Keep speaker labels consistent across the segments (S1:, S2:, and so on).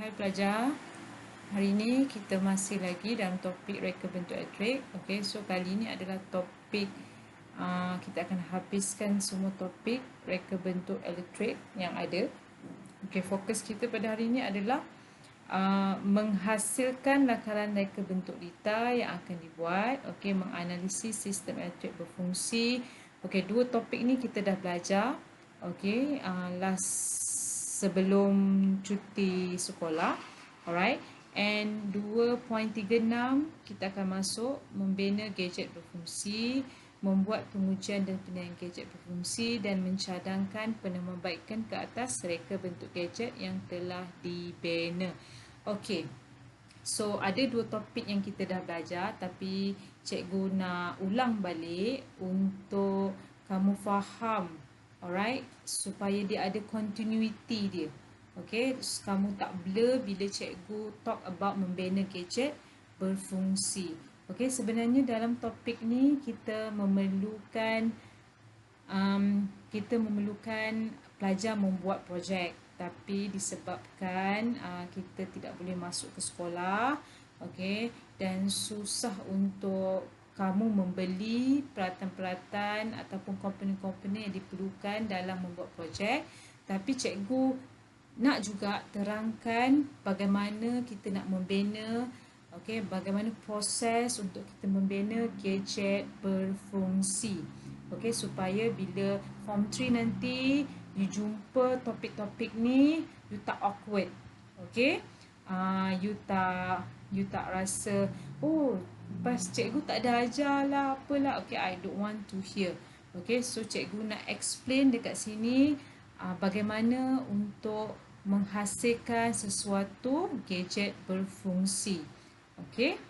S1: Hai pelajar, hari ini kita masih lagi dalam topik reka bentuk elektrik. Okey, so kali ini adalah topik kita akan habiskan semua topik reka bentuk elektrik yang ada. Okey, fokus kita pada hari ini adalah menghasilkan lakaran reka bentuk litar yang akan dibuat. Okey, menganalisis sistem elektrik berfungsi. Okey, dua topik ni kita dah belajar. Okey, sebelum cuti sekolah. Alright. And 2.36 kita akan masuk membina gadget berfungsi, membuat pengujian dan penilaian gadget berfungsi dan mencadangkan penambahbaikan ke atas reka bentuk gadget yang telah dibina. Okey. So ada dua topik yang kita dah belajar, tapi cikgu nak ulang balik untuk kamu faham. Alright, supaya dia ada continuity dia. Okey, kamu tak blur bila cikgu talk about membina gadget berfungsi. Okey, sebenarnya dalam topik ni kita memerlukan pelajar membuat projek, tapi disebabkan kita tidak boleh masuk ke sekolah, okey, dan susah untuk kamu membeli peralatan-peralatan ataupun komponen-komponen yang diperlukan dalam membuat projek. Tapi cikgu nak juga terangkan bagaimana kita nak membina, okey, bagaimana proses untuk kita membina gadget berfungsi. Okey, supaya bila form 3 nanti you jumpa topik-topik ni, you tak awkward. Okey, you tak rasa, oh, pas cikgu tak ada ajar lah, apalah. Okay, I don't want to hear. Okay, so cikgu nak explain dekat sini bagaimana untuk menghasilkan sesuatu gadget berfungsi. Okay.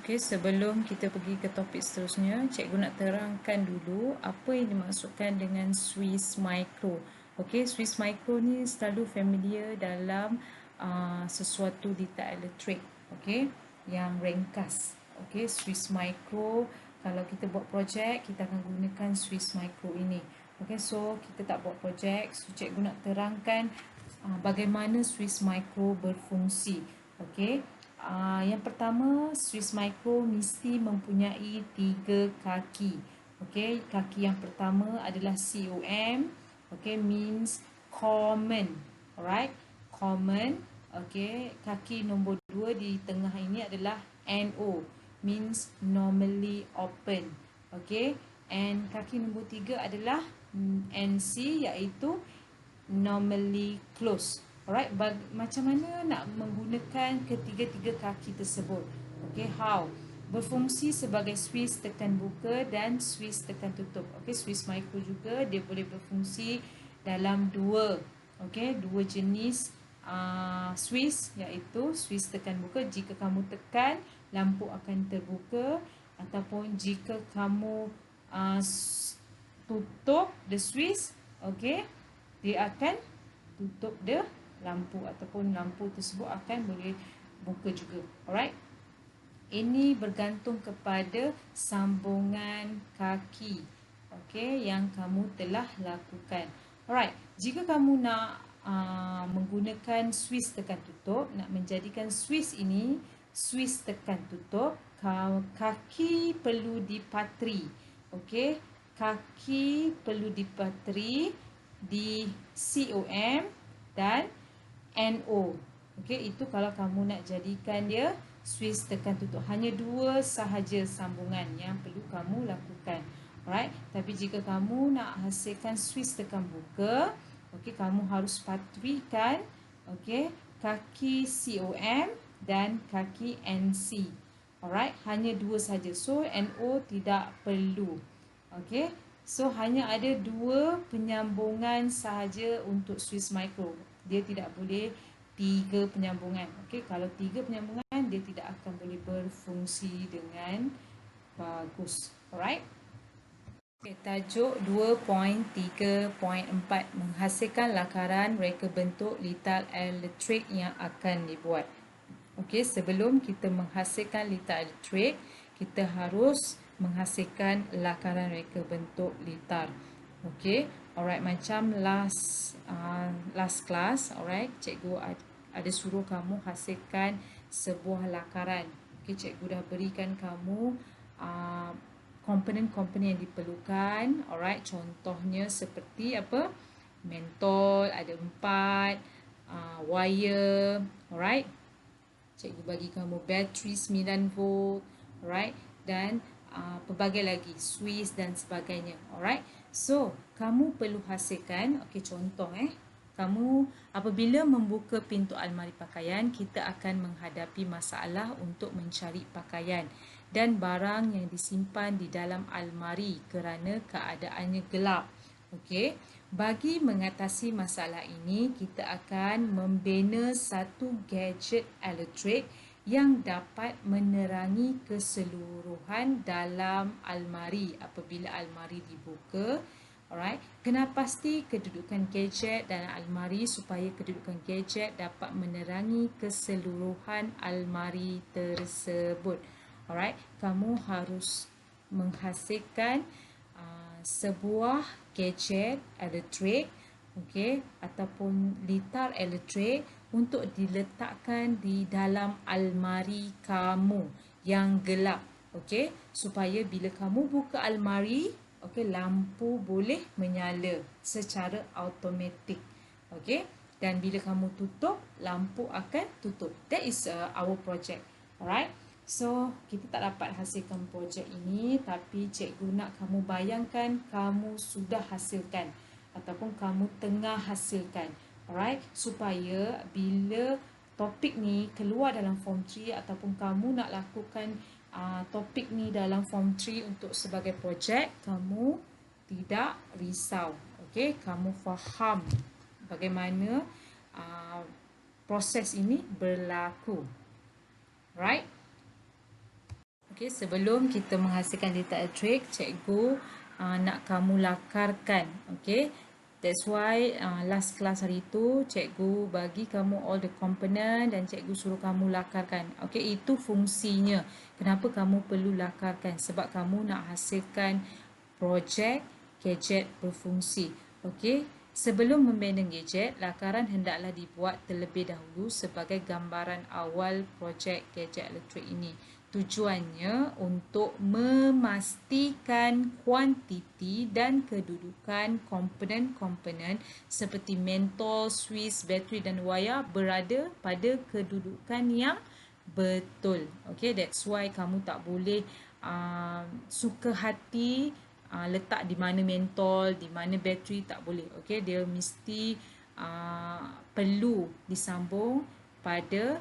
S1: Okay, sebelum kita pergi ke topik seterusnya, cikgu nak terangkan dulu apa yang dimaksudkan dengan Swiss Micro. Okay, Swiss Micro ni selalu familiar dalam sesuatu litar elektrik. Okay, yang ringkas. Okey, Swiss Micro, kalau kita buat projek, kita akan gunakan Swiss Micro ini. Okey, so kita tak buat projek, so cikgu nak terangkan bagaimana Swiss Micro berfungsi. Okey, yang pertama, Swiss Micro mesti mempunyai 3 kaki. Okey, kaki yang pertama adalah COM. Okey, means common. Alright, common. Okey, kaki nombor 2 di tengah ini adalah NO, means normally open. Okey, and kaki nombor 3 adalah NC, iaitu normally closed. Alright, macam mana nak menggunakan ketiga-tiga kaki tersebut? Okey, how? Berfungsi sebagai Swiss tekan buka dan Swiss tekan tutup. Okey, Swiss Micro juga dia boleh berfungsi dalam dua jenis Swiss, iaitu Swiss tekan buka. Jika kamu tekan, lampu akan terbuka, ataupun jika kamu tutup the Swiss, okey, dia akan tutup the lampu, ataupun lampu tersebut akan boleh buka juga. Alright, ini bergantung kepada sambungan kaki, okey, yang kamu telah lakukan. Alright, jika kamu nak menggunakan Swiss tekan tutup, nak menjadikan Swiss ini Swiss tekan tutup, kaki perlu dipatri. Okey, kaki perlu dipatri di COM dan NO. Okey, itu kalau kamu nak jadikan dia Swiss tekan tutup. Hanya dua sahaja sambungan yang perlu kamu lakukan. Alright, tapi jika kamu nak hasilkan Swiss tekan buka, okey, kamu harus patrikan, okey, kaki COM dan kaki NC. Alright, hanya dua saja. So NO tidak perlu. Okey, so hanya ada dua penyambungan sahaja untuk Swiss Micro. Dia tidak boleh 3 penyambungan. Okey, kalau 3 penyambungan, dia tidak akan boleh berfungsi dengan bagus. Alright. Okay, tajuk 2.3.4, menghasilkan lakaran reka bentuk litar elektrik yang akan dibuat. Okey, sebelum kita menghasilkan litar elektrik, kita harus menghasilkan lakaran reka bentuk litar. Okey, alright, macam last class, alright, cikgu ada suruh kamu hasilkan sebuah lakaran. Okey, cikgu dah berikan kamu komponen-komponen yang diperlukan. Alright, contohnya seperti apa? Mentol ada 4, wire, alright. Cikgu bagi kamu bateri 9 volt, alright, dan pelbagai lagi, Swiss dan sebagainya, alright. So, kamu perlu hasilkan, okey, contoh kamu apabila membuka pintu almari pakaian, kita akan menghadapi masalah untuk mencari pakaian dan barang yang disimpan di dalam almari kerana keadaannya gelap. Okey, bagi mengatasi masalah ini, kita akan membina satu gadget elektrik yang dapat menerangi keseluruhan dalam almari apabila almari dibuka. Alright, kena pasti kedudukan gadget dalam almari supaya kedudukan gadget dapat menerangi keseluruhan almari tersebut. Alright, kamu harus menghasilkan sebuah gadget elektrik, okey, ataupun litar elektrik untuk diletakkan di dalam almari kamu yang gelap, okey, supaya bila kamu buka almari, okey, lampu boleh menyala secara automatik, okey, dan bila kamu tutup, lampu akan tutup. That is our project. Alright, so kita tak dapat hasilkan projek ini, tapi cikgu nak kamu bayangkan kamu sudah hasilkan ataupun kamu tengah hasilkan. Alright, supaya bila topik ni keluar dalam form 3 ataupun kamu nak lakukan topik ni dalam form 3 untuk sebagai projek, kamu tidak risau. Okey, kamu faham bagaimana proses ini berlaku. Right? Okey, sebelum kita menghasilkan litar elektrik, cikgu nak kamu lakarkan. Okey, that's why last class hari itu cikgu bagi kamu all the component dan cikgu suruh kamu lakarkan. Okey, itu fungsinya. Kenapa kamu perlu lakarkan? Sebab kamu nak hasilkan projek gadget berfungsi. Okey, sebelum membina gadget, lakaran hendaklah dibuat terlebih dahulu sebagai gambaran awal projek gadget elektrik ini. Tujuannya untuk memastikan kuantiti dan kedudukan komponen-komponen seperti mentol, Swiss, bateri dan wire berada pada kedudukan yang betul. Okay, that's why kamu tak boleh suka hati letak di mana mentol, di mana bateri, tak boleh. Okay, dia mesti perlu disambung pada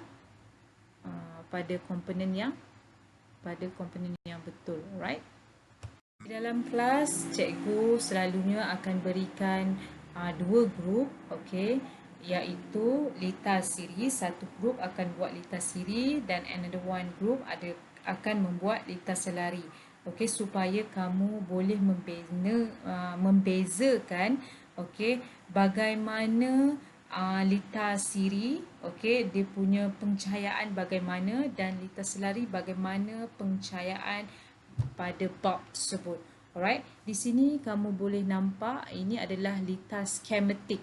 S1: komponen yang betul. Alright. Di dalam kelas, cikgu selalunya akan berikan dua grup, okay, iaitu litar siri. Satu grup akan buat litar siri dan another one group akan membuat litar selari. Okay, supaya kamu boleh membezakan, okay, bagaimana litar siri, okay, dia punya pencahayaan bagaimana, dan litar selari bagaimana pencahayaan pada bulb tersebut. Alright, di sini kamu boleh nampak ini adalah litar schematic.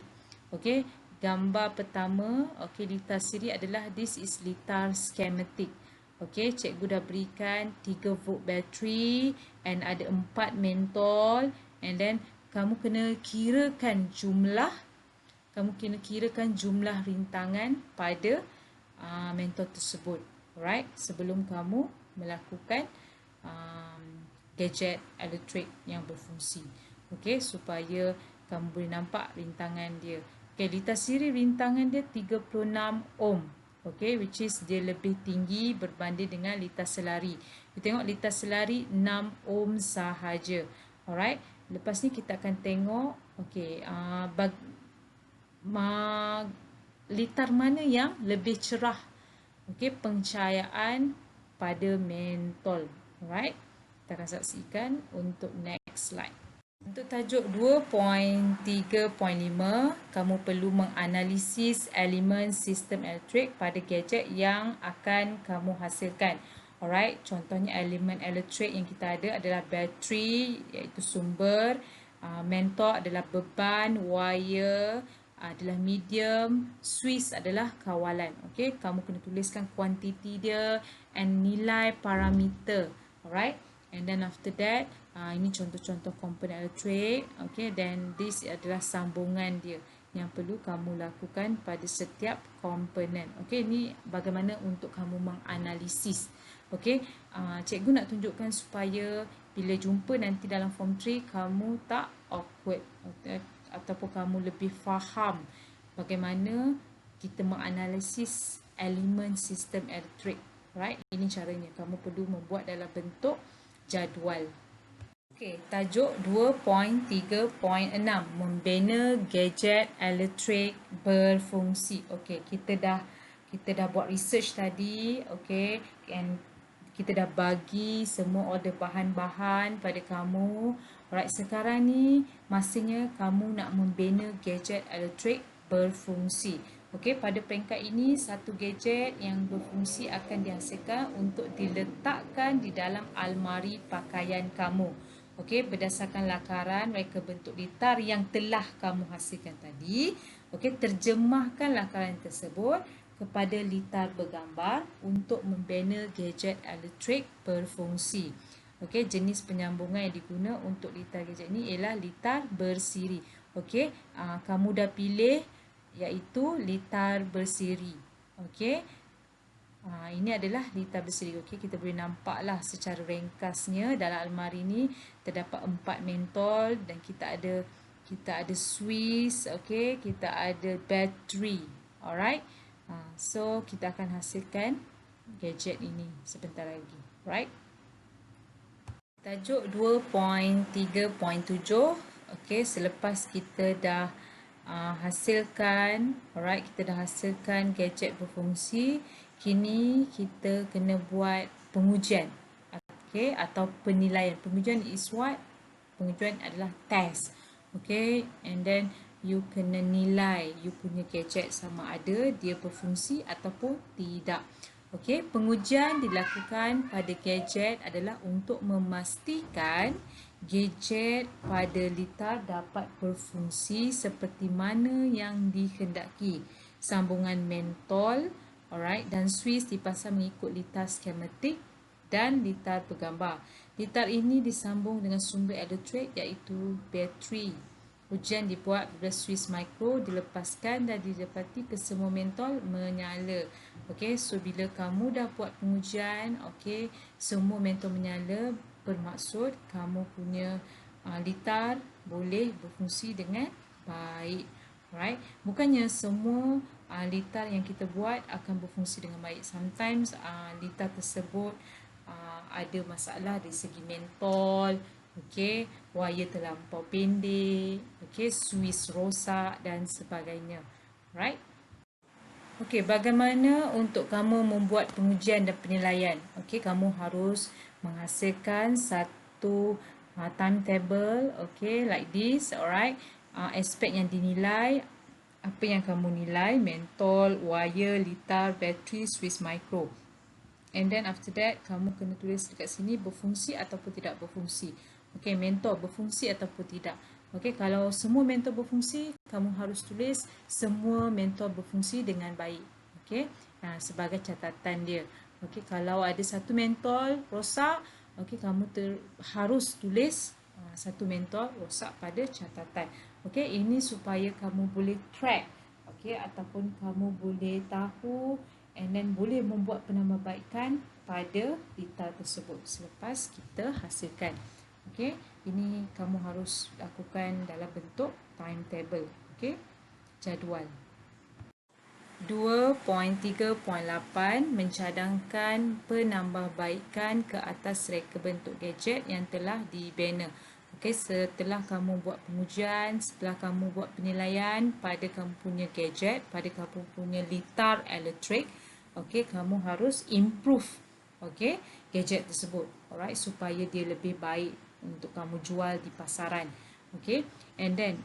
S1: Okay, gambar pertama, okay, litar siri adalah this is litar schematic. Okay, cikgu dah berikan 3 volt bateri and ada 4 mentol, and then kamu kena kirakan jumlah rintangan pada mentol tersebut. Alright, sebelum kamu melakukan gadget elektrik yang berfungsi. Okey, supaya kamu boleh nampak rintangan dia. Okey, litar siri rintangan dia 36 ohm. Okey, which is dia lebih tinggi berbanding dengan litar selari. Kita tengok litar selari 6 ohm sahaja. Alright, lepas ni kita akan tengok okey, litar mana yang lebih cerah. Okey, pencahayaan pada mentol. Alright, kita akan saksikan untuk next slide. Untuk tajuk 2.3.5, kamu perlu menganalisis elemen sistem elektrik pada gadget yang akan kamu hasilkan. Alright, contohnya elemen elektrik yang kita ada adalah bateri, iaitu sumber, mentol adalah beban, wire, adalah medium, Swiss adalah kawalan. Okey, kamu kena tuliskan kuantiti dia and nilai parameter. Alright, and then after that, ini contoh-contoh komponen elektrik. Okey, then this adalah sambungan dia yang perlu kamu lakukan pada setiap komponen. Okey, ini bagaimana untuk kamu menganalisis. Okey, cikgu nak tunjukkan supaya bila jumpa nanti dalam form 3 kamu tak awkward, okay, ataupun kamu lebih faham bagaimana kita menganalisis elemen sistem elektrik. Right, ini caranya. Kamu perlu membuat dalam bentuk jadual. Okey, tajuk 2.3.6, membina gadget elektrik berfungsi. Okey, kita dah buat research tadi, okey, and kita dah bagi semua order bahan-bahan pada kamu. Alright, sekarang ni masanya kamu nak membina gadget elektrik berfungsi. Okey, pada peringkat ini satu gadget yang berfungsi akan dihasilkan untuk diletakkan di dalam almari pakaian kamu. Okey, berdasarkan lakaran reka bentuk litar yang telah kamu hasilkan tadi. Okey, terjemahkan lakaran tersebut kepada litar bergambar untuk membina gadget elektrik berfungsi. Okey, jenis penyambungan yang diguna untuk litar gadget ini ialah litar bersiri. Okey, kamu dah pilih iaitu litar bersiri. Okey, ini adalah litar bersiri. Okey, kita boleh nampaklah secara ringkasnya dalam almari ni terdapat 4 mentol dan kita ada Swiss, okey, kita ada bateri. Alright. So kita akan hasilkan gadget ini sebentar lagi. Right? Tajuk 2.3.7. Okey, selepas kita dah hasilkan, alright, kita dah hasilkan gadget berfungsi, kini kita kena buat pengujian, okey, atau penilaian. Pengujian is what? Pengujian adalah test. Okey, and then you kena nilai you punya gadget sama ada dia berfungsi ataupun tidak. Okey, pengujian dilakukan pada gadget adalah untuk memastikan gadget pada litar dapat berfungsi seperti mana yang dikehendaki. Sambungan mentol, alright, dan Swiss dipasang mengikut litar skematik dan litar bergambar. Litar ini disambung dengan sumber elektrik iaitu bateri. Ujian dibuat bila Swiss Micro dilepaskan dan didapati kesemua mentol menyala. Okey, so bila kamu dah buat pengujian, okey, semua mentol menyala, bermaksud kamu punya litar boleh berfungsi dengan baik. Right? Bukannya semua litar yang kita buat akan berfungsi dengan baik. Sometimes litar tersebut ada masalah dari segi mentol, okey, wire terlampau pendek, okey, Swiss rosak dan sebagainya. Right? Okey, bagaimana untuk kamu membuat pengujian dan penilaian? Okey, kamu harus menghasilkan satu timetable, okey, like this, alright. Aspek yang dinilai, apa yang kamu nilai, mentol, wire, litar, bateri, Swiss Micro. And then after that, kamu kena tulis dekat sini berfungsi ataupun tidak berfungsi. Okey, mentol berfungsi ataupun tidak. Okey, kalau semua mentol berfungsi, kamu harus tulis semua mentol berfungsi dengan baik. Okey, sebagai catatan dia. Okey, kalau ada satu mentol rosak, okey, kamu harus tulis satu mentol rosak pada catatan. Okey, ini supaya kamu boleh track, okey, ataupun kamu boleh tahu and then boleh membuat penambahbaikan pada litar tersebut selepas kita hasilkan. Okey, ini kamu harus lakukan dalam bentuk timetable, okey, jadual. 2.3.8 mencadangkan penambahbaikan ke atas reka bentuk gadget yang telah dibina. Okey, setelah kamu buat pengujian, setelah kamu buat penilaian pada kamu punya gadget, pada kamu punya litar elektrik, okey, kamu harus improve, okey, gadget tersebut, alright, supaya dia lebih baik untuk kamu jual di pasaran. Okey, and then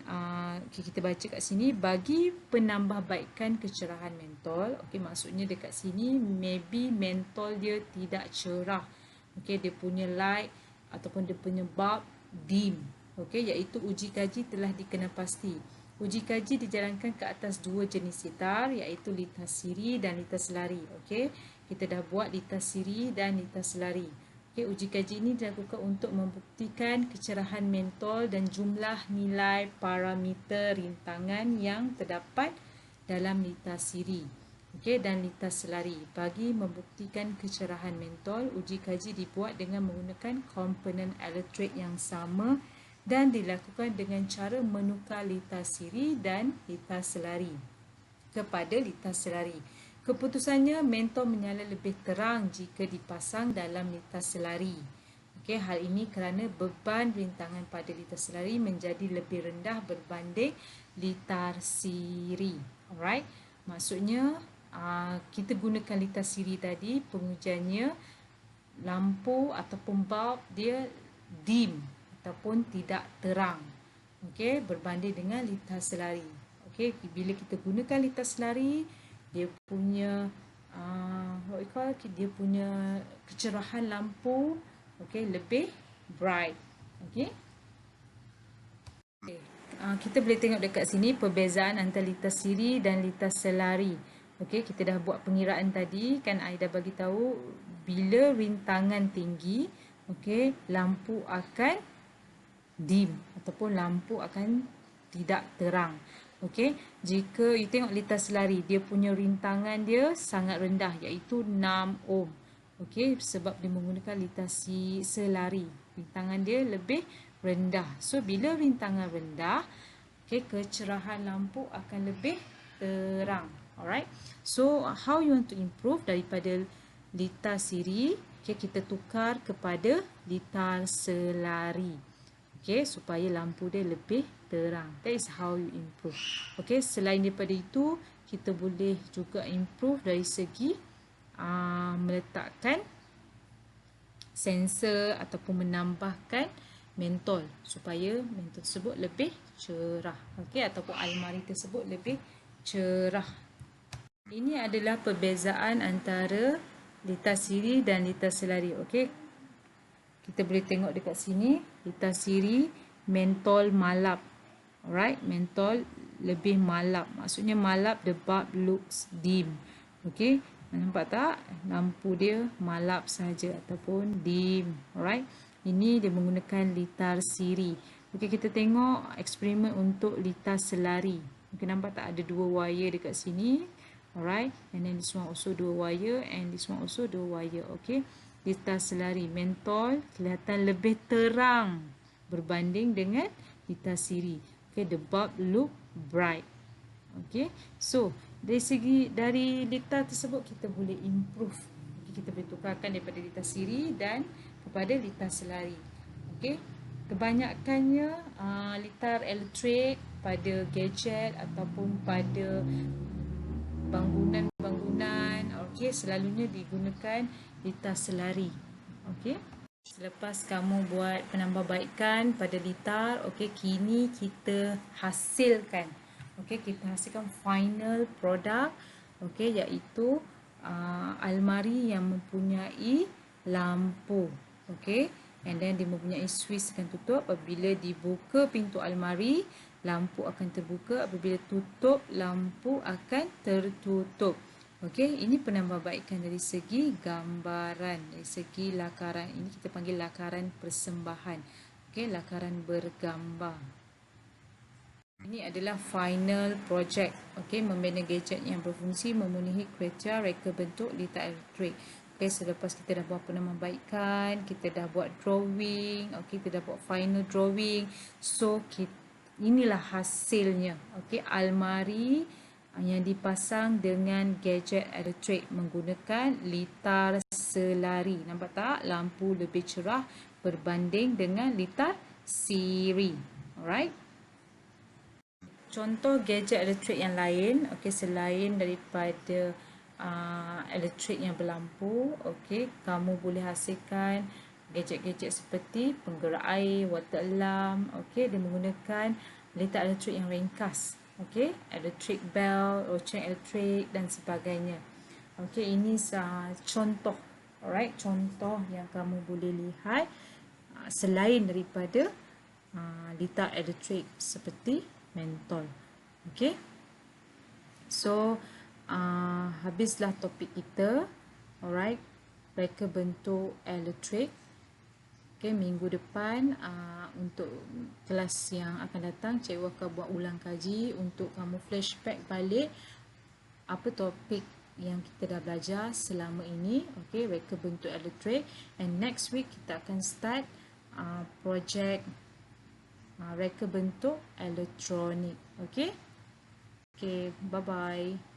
S1: kita baca kat sini, bagi penambahbaikan kecerahan mentol. Okey, maksudnya dekat sini maybe mentol dia tidak cerah. Okey, dia punya light ataupun dia punya bulb dim. Okey, iaitu uji kaji telah dikena pasti. Uji kaji dijalankan ke atas dua jenis litar, iaitu litar siri dan litar selari. Okey, kita dah buat litar siri dan litar selari. Okey, uji kaji ini dilakukan untuk membuktikan kecerahan mentol dan jumlah nilai parameter rintangan yang terdapat dalam litar siri. Okey, dan litar selari. Bagi membuktikan kecerahan mentol, uji kaji dibuat dengan menggunakan komponen elektrik yang sama dan dilakukan dengan cara menukar litar siri dan litar selari kepada litar selari. Keputusannya, mentol menyala lebih terang jika dipasang dalam litar selari. Okey, hal ini kerana beban rintangan pada litar selari menjadi lebih rendah berbanding litar siri. Alright, maksudnya kita gunakan litar siri tadi, pengujiannya lampu ataupun bulb dia dim ataupun tidak terang. Okey, berbanding dengan litar selari. Okey, bila kita gunakan litar selari, dia punya dia punya kecerahan lampu okey lebih bright. Okey. Kita boleh tengok dekat sini perbezaan antara litar siri dan litar selari. Okey, kita dah buat pengiraan tadi kan, I dah bagi tahu bila rintangan tinggi, okey, lampu akan dim ataupun lampu akan tidak terang. Okey, jika you tengok litar selari, dia punya rintangan dia sangat rendah iaitu 6 ohm. Okey, sebab dia menggunakan litar selari, rintangan dia lebih rendah. So bila rintangan rendah, okey, kecerahan lampu akan lebih terang. Alright. So how you want to improve daripada litar siri, okey, kita tukar kepada litar selari. Okey, supaya lampu dia lebih terang. That is how you improve. Okey, selain daripada itu, kita boleh juga improve dari segi meletakkan sensor ataupun menambahkan mentol supaya mentol tersebut lebih cerah. Okey, ataupun almari tersebut lebih cerah. Ini adalah perbezaan antara litar siri dan litar selari. Okey, kita boleh tengok dekat sini, litar siri mentol malap. Alright, mentol lebih malap. Maksudnya malap, the bulb looks dim. Okey, nampak tak? Lampu dia malap saja ataupun dim. Alright, ini dia menggunakan litar siri. Okey, kita tengok eksperimen untuk litar selari. Okey, nampak tak ada dua wire dekat sini? Alright, and then this one also dua wire and this one also dua wire. Okey, litar selari mentol kelihatan lebih terang berbanding dengan litar siri. Okay, the bulb look bright. Okay, so dari litar tersebut kita boleh improve. Okay, kita boleh tukarkan daripada litar siri dan kepada litar selari. Okay, kebanyakannya litar elektrik pada gadget ataupun pada bangunan-bangunan, okey, selalunya digunakan litar selari. Okey, selepas kamu buat penambahbaikan pada litar, okey, kini kita hasilkan, okey, kita hasilkan final product, okey, iaitu almari yang mempunyai lampu, okey, and then dia mempunyai switch akan tutup. Apabila dibuka pintu almari, lampu akan terbuka. Apabila tutup, lampu akan tertutup. Okey, ini penambahbaikan dari segi gambaran, dari segi lakaran. Ini kita panggil lakaran persembahan. Okey, lakaran bergambar. Ini adalah final project. Okey, membina gadget yang berfungsi memenuhi kriteria reka bentuk litar elektrik. Okey, selepas kita dah buat penambahbaikan, kita dah buat drawing, okey, kita dah buat final drawing. So inilah hasilnya. Okey, almari yang dipasang dengan gadget elektrik menggunakan litar selari. Nampak tak? Lampu lebih cerah berbanding dengan litar siri. Alright. Contoh gadget elektrik yang lain, okey, selain daripada elektrik yang berlampu, okey, kamu boleh hasilkan gadget-gadget seperti penggerak air, water alarm, okey, dia menggunakan litar elektrik yang ringkas, okey, electric bell, loceng elektrik dan sebagainya. Okey, ini contoh, alright, contoh yang kamu boleh lihat selain daripada litar elektrik seperti mentol. Okay. So habislah topik kita. Alright, reka bentuk elektrik. Okay, minggu depan untuk kelas yang akan datang, cikgu akan buat ulang kaji untuk kamu flashback balik apa topik yang kita dah belajar selama ini. Okay, reka bentuk elektrik. And next week kita akan start projek reka bentuk elektronik. Okay. Okay, bye-bye.